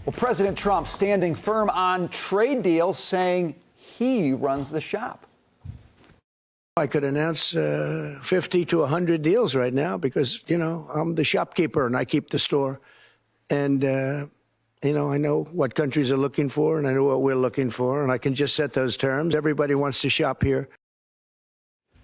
Well, President Trump standing firm on trade deals, saying he runs the shop. I could announce 50 to 100 deals right now because, you know, I'm the shopkeeper and I keep the store. And, you know, I know what countries are looking for and I know what we're looking for, and I can just set those terms. Everybody wants to shop here.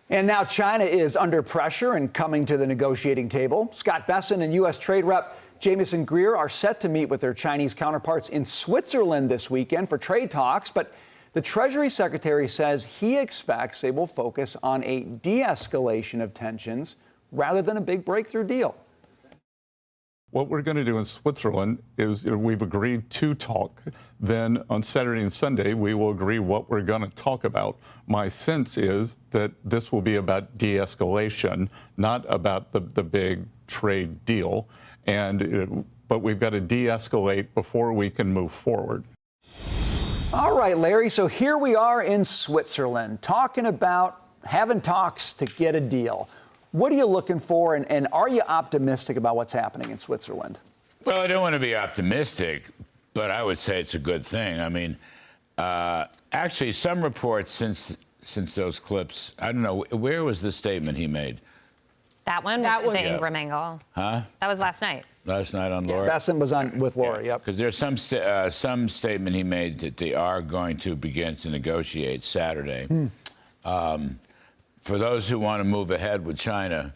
And now China is under pressure and coming to the negotiating table. Scott Besson and U.S. Trade Rep Jamieson Greer are set to meet with their Chinese counterparts in Switzerland this weekend for trade talks. But the Treasury Secretary says he expects they will focus on a de-escalation of tensions rather than a big breakthrough deal. What we're going to do in Switzerland is we've agreed to talk. Then on Saturday and Sunday, we will agree what we're going to talk about. My sense is that this will be about de-escalation, not about the big trade deal. But we've got to de-escalate before we can move forward. All right, Larry, so here we are in Switzerland talking about having talks to get a deal. What are you looking for, and are you optimistic about what's happening in Switzerland? Well, I don't want to be optimistic, but I would say it's a good thing. I mean, actually, some reports since those clips, I don't know, where was the statement he made? That one? That was the Ingram angle. Huh? That was last night. Last night on Laura? Besson was on with Laura, yep. Because there's some statement he made that they are going to begin to negotiate Saturday. For those who want to move ahead with China,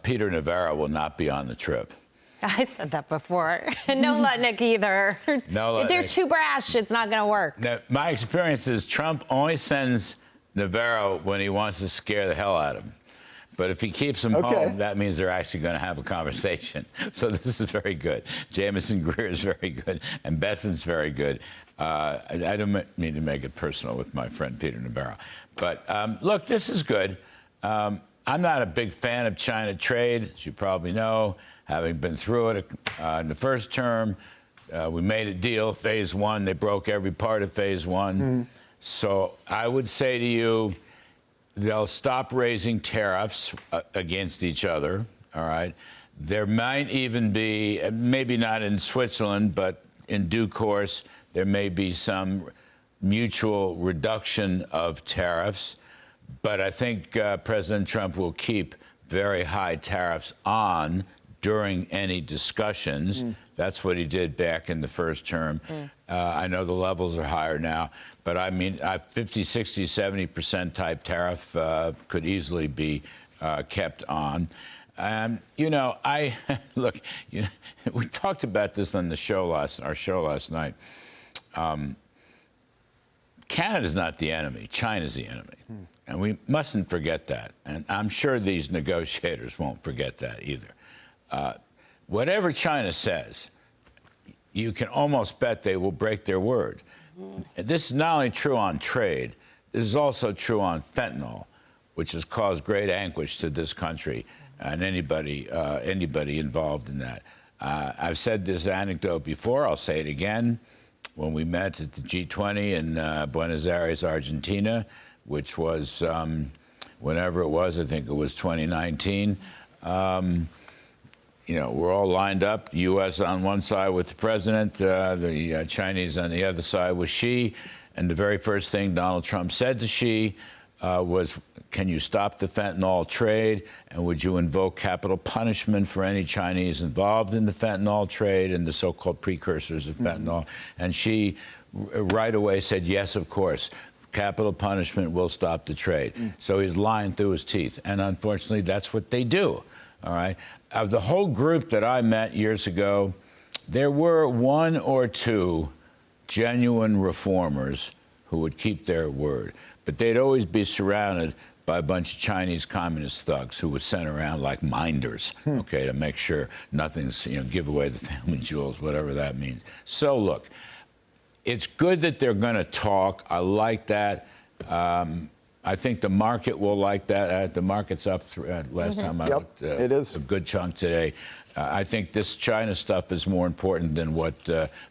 Peter Navarro will not be on the trip. I said that before. No Lutnick either. No If they're Lutnick. too brash, it's not going to work. Now, my experience is Trump only sends Navarro when he wants to scare the hell out of him. But if he keeps him home, that means they're actually going to have a conversation. So this is very good. Jamieson Greer is very good, and Besson's very good. I don't mean to make it personal with my friend Peter Navarro. But look, this is good. I'm not a big fan of China trade, as you probably know, having been through it in the first term. We made a deal, phase one. They broke every part of phase one. So I would say to you, they'll stop raising tariffs against each other, all right? There might even be, maybe not in Switzerland, but in due course, there may be some mutual reduction of tariffs. But I think President Trump will keep very high tariffs on during any discussions. That's what he did back in the first term. I know the levels are higher now, but I mean, 50, 60, 70% type tariff could easily be kept on. You know, look, you know, we talked about this on the show our show last night. Canada's not the enemy, China's the enemy. And we mustn't forget that. And I'm sure these negotiators won't forget that either. Whatever China says, you can almost bet they will break their word. This is not only true on trade, this is also true on fentanyl, which has caused great anguish to this country and anybody involved in that. I've said this anecdote before, I'll say it again. When we met at the G20 in Buenos Aires, Argentina, which was whenever it was, I think it was 2019, you know, we're all lined up, the U.S. on one side with the president, the Chinese on the other side with Xi. And the very first thing Donald Trump said to Xi was, can you stop the fentanyl trade? And would you invoke capital punishment for any Chinese involved in the fentanyl trade and the so-called precursors of fentanyl? And Xi right away said, yes, of course. Capital punishment will stop the trade. So he's lying through his teeth. And unfortunately, that's what they do. All right. Of the whole group that I met years ago, there were one or two genuine reformers who would keep their word. But they'd always be surrounded by a bunch of Chinese communist thugs who were sent around like minders, okay, to make sure nothing's, you know, give away the family jewels, whatever that means. So, look, it's good that they're going to talk. I like that. I think the market will like that. The market's up last time I looked. It is a good chunk today. I think this China stuff is more important than what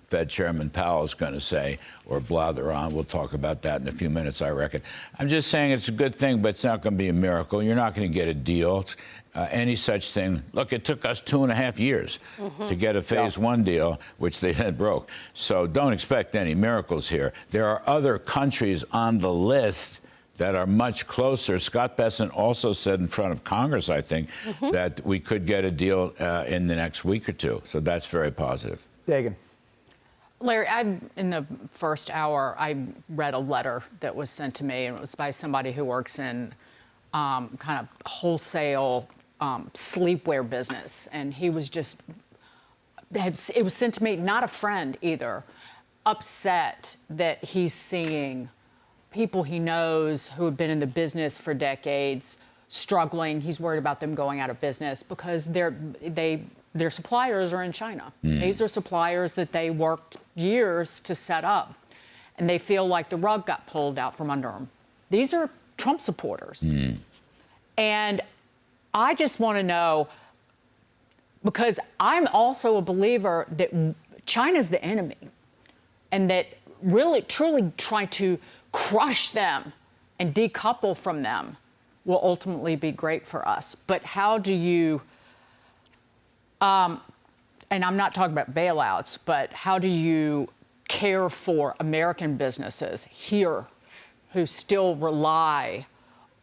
Fed Chairman Powell is going to say or blather on. We'll talk about that in a few minutes, I reckon. I'm just saying it's a good thing, but it's not going to be a miracle. You're not going to get a deal. Any such thing. Look, it took us 2.5 years to get a phase one deal, which they then broke. So don't expect any miracles here. There are other countries on the list that are much closer. Scott Bessent also said in front of Congress, I think, that we could get a deal in the next week or two. So that's very positive. Dagan. Larry, in the first hour, I read a letter that was sent to me, and it was by somebody who works in kind of wholesale sleepwear business. And he was just, it was sent to me, not a friend either, upset that he's seeing people he knows who have been in the business for decades struggling. He's worried about them going out of business because their suppliers are in China. These are suppliers that they worked years to set up, and they feel like the rug got pulled out from under them. These are Trump supporters. And I just want to know, because I'm also a believer that China's the enemy, and that really, truly trying to crush them and decouple from them will ultimately be great for us. But how do you, and I'm not talking about bailouts, but how do you care for American businesses here who still rely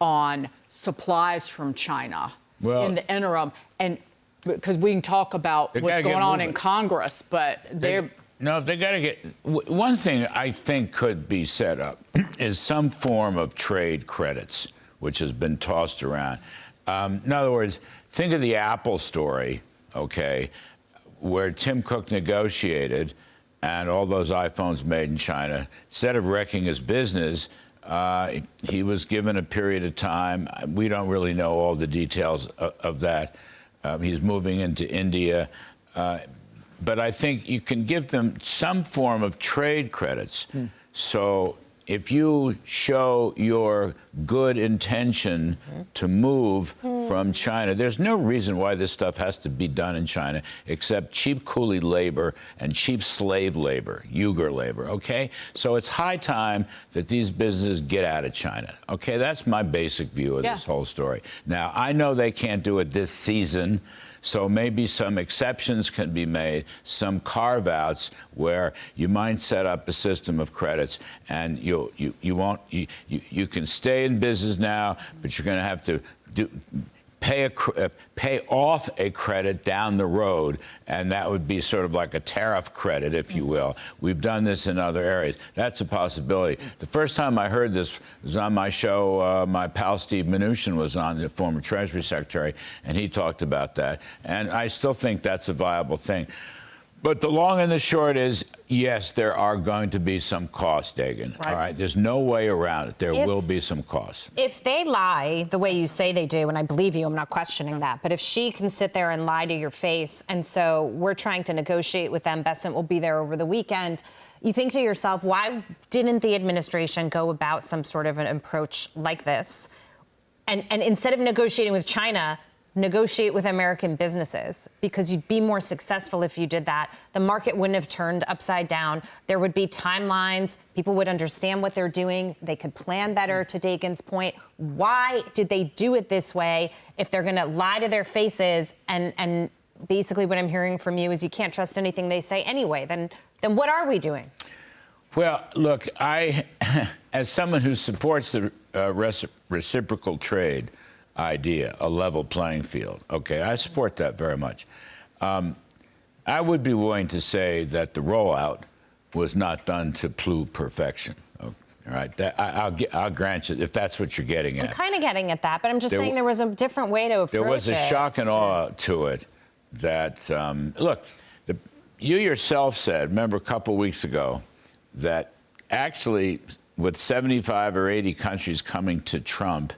on supplies from China in the interim? And because we can talk about what's going on in Congress, but they're... No, they got to get. One thing I think could be set up is some form of trade credits, which has been tossed around. In other words, think of the Apple story, okay, where Tim Cook negotiated and all those iPhones made in China. Instead of wrecking his business, he was given a period of time. We don't really know all the details of that. He's moving into India. But I think you can give them some form of trade credits. So if you show your good intention to move from China, there's no reason why this stuff has to be done in China except cheap coolie labor and cheap slave labor, Uyghur labor, okay? So it's high time that these businesses get out of China, okay? That's my basic view of this whole story. Now, I know they can't do it this season, so maybe some exceptions can be made, some carve-outs where you might set up a system of credits, and you can stay in business now, but you're going to have to pay off a credit down the road, and that would be sort of like a tariff credit, if you will. We've done this in other areas. That's a possibility. The first time I heard this was on my show. My pal Steve Mnuchin was on, the former Treasury Secretary, and he talked about that. And I still think that's a viable thing. But the long and the short is, yes, there are going to be some costs, Dagan. All right? There's no way around it. There will be some costs. If they lie the way you say they do, and I believe you, I'm not questioning that, but if she can sit there and lie to your face, and so we're trying to negotiate with them, Bessent will be there over the weekend, you think to yourself, why didn't the administration go about some sort of an approach like this? And instead of negotiating with China, negotiate with American businesses, because you'd be more successful if you did that. The market wouldn't have turned upside down. There would be timelines. People would understand what they're doing. They could plan better, to Dagan's point. Why did they do it this way if they're going to lie to their faces? And basically what I'm hearing from you is you can't trust anything they say anyway. Then what are we doing? Well, look, as someone who supports the reciprocal trade idea, a level playing field. Okay, I support that very much. I would be willing to say that the rollout was not done to perfection. All right, I'll grant you if that's what you're getting at. I'm kind of getting at that, but I'm just saying there was a different way to approach it. There was a shock and awe to it that, look, you yourself said, remember a couple weeks ago, that actually with 75 or 80 countries coming to Trump,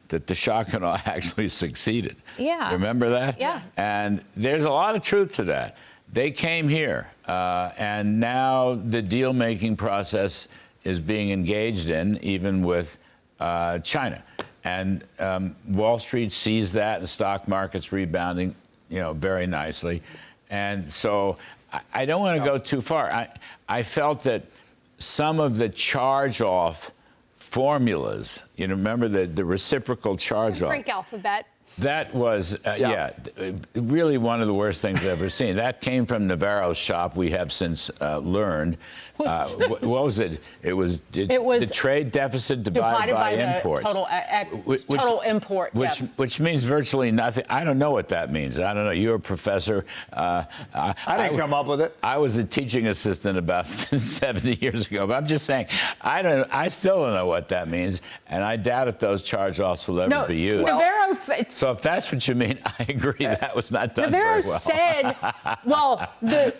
that the shock and awe actually succeeded. Yeah. Remember that? Yeah. And there's a lot of truth to that. They came here, and now the deal-making process is being engaged in, even with China. And Wall Street sees that, the stock market's rebounding. very nicely. And so I don't want to go too far. I felt that some of the charge-off formulas, remember the reciprocal charge-off. Greek alphabet. That was, really one of the worst things I've ever seen. That came from Navarro's shop. We have since learned. What was it? It was the trade deficit divided by imports. Total import. Which means virtually nothing. I don't know what that means. I don't know. You're a professor. I didn't come up with it. I was a teaching assistant about 70 years ago. But I'm just saying, I still don't know what that means. And I doubt if those charge-offs will ever be used. Navarro, so if that's what you mean, I agree that was not done Navarro very well. said, well, the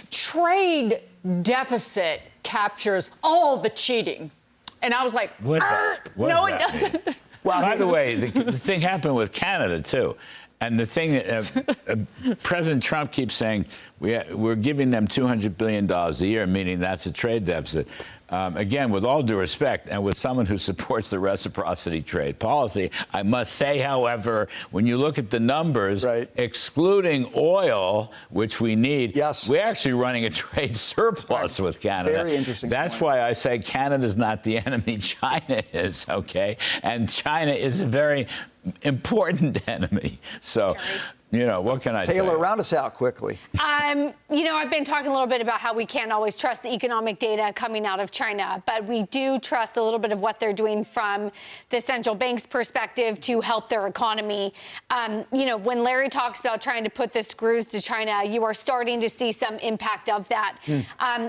trade deficit captures all the cheating. And I was like, no, it doesn't. Well, by the way, the thing happened with Canada, too. And the thing that President Trump keeps saying, we're giving them $200 billion a year, meaning that's a trade deficit. Again, with all due respect, and with someone who supports the reciprocity trade policy, I must say, however, when you look at the numbers, excluding oil, which we need, we're actually running a trade surplus with Canada. Very interesting. That's why I say Canada's not the enemy, China is, okay? And China is a very important enemy. So, what can I say? Taylor, round us out quickly. I've been talking a little bit about how we can't always trust the economic data coming out of China, but we do trust a little bit of what they're doing from the central bank's perspective to help their economy. When Larry talks about trying to put the screws to China, you are starting to see some impact of that.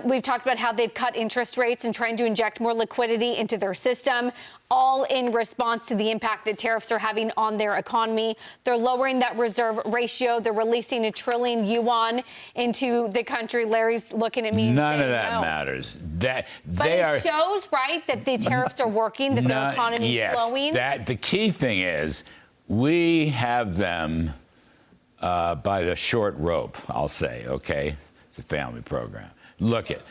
We've talked about how they've cut interest rates and trying to inject more liquidity into their system, all in response to the impact that tariffs are having on their economy. They're lowering that reserve ratio. They're releasing $1 trillion yuan into the country. Larry's looking at me. None of that matters. But it shows, right, that the tariffs are working, that their economy is slowing. The key thing is we have them by the short rope, I'll say, okay? It's a family program. Look at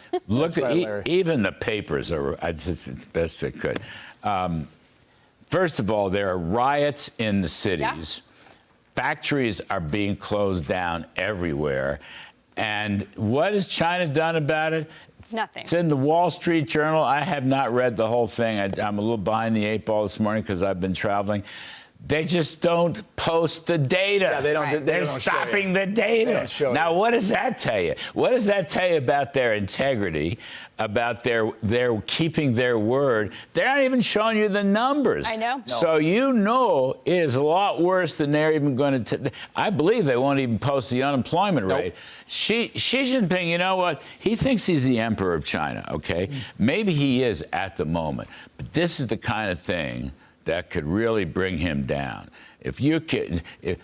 even the papers are, it's best it could. First of all, there are riots in the cities. Factories are being closed down everywhere. And what has China done about it? Nothing. It's in the Wall Street Journal. I have not read the whole thing. I'm a little behind the 8 ball this morning because I've been traveling. They just don't post the data. Yeah, They're stopping the data. Now, what does that tell you? What does that tell you about their integrity, about their keeping their word? They're not even showing you the numbers. I know. So it is a lot worse than they're even going to. I believe they won't even post the unemployment rate. Xi Jinping, you know what? He thinks he's the emperor of China, okay? Maybe he is at the moment. But this is the kind of thing that could really bring him down.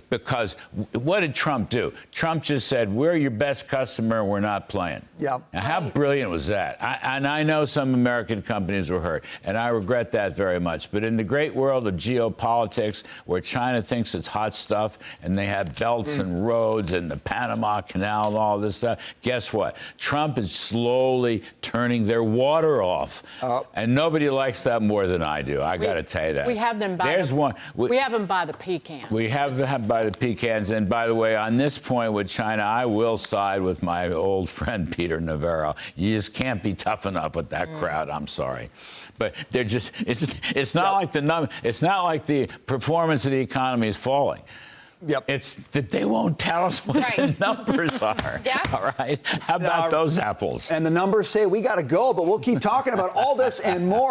Because what did Trump do? Trump just said, we're your best customer, we're not playing. Yeah. Now, how brilliant was that? And I know some American companies were hurt, and I regret that very much. But in the great world of geopolitics, where China thinks it's hot stuff, and they have belts and roads and the Panama Canal and all this stuff, guess what? Trump is slowly turning their water off. And nobody likes that more than I do. I got to tell you that. We have them by we have them by the pecans. We have them by the pecans. And by the way, on this point with China, I will side with my old friend Peter Navarro. You just can't be tough enough with that crowd. I'm sorry. But they're just it's not like the performance of the economy is falling. It's that they won't tell us what the numbers are. All right. How about those apples? And the numbers say we got to go, but we'll keep talking about all this and more.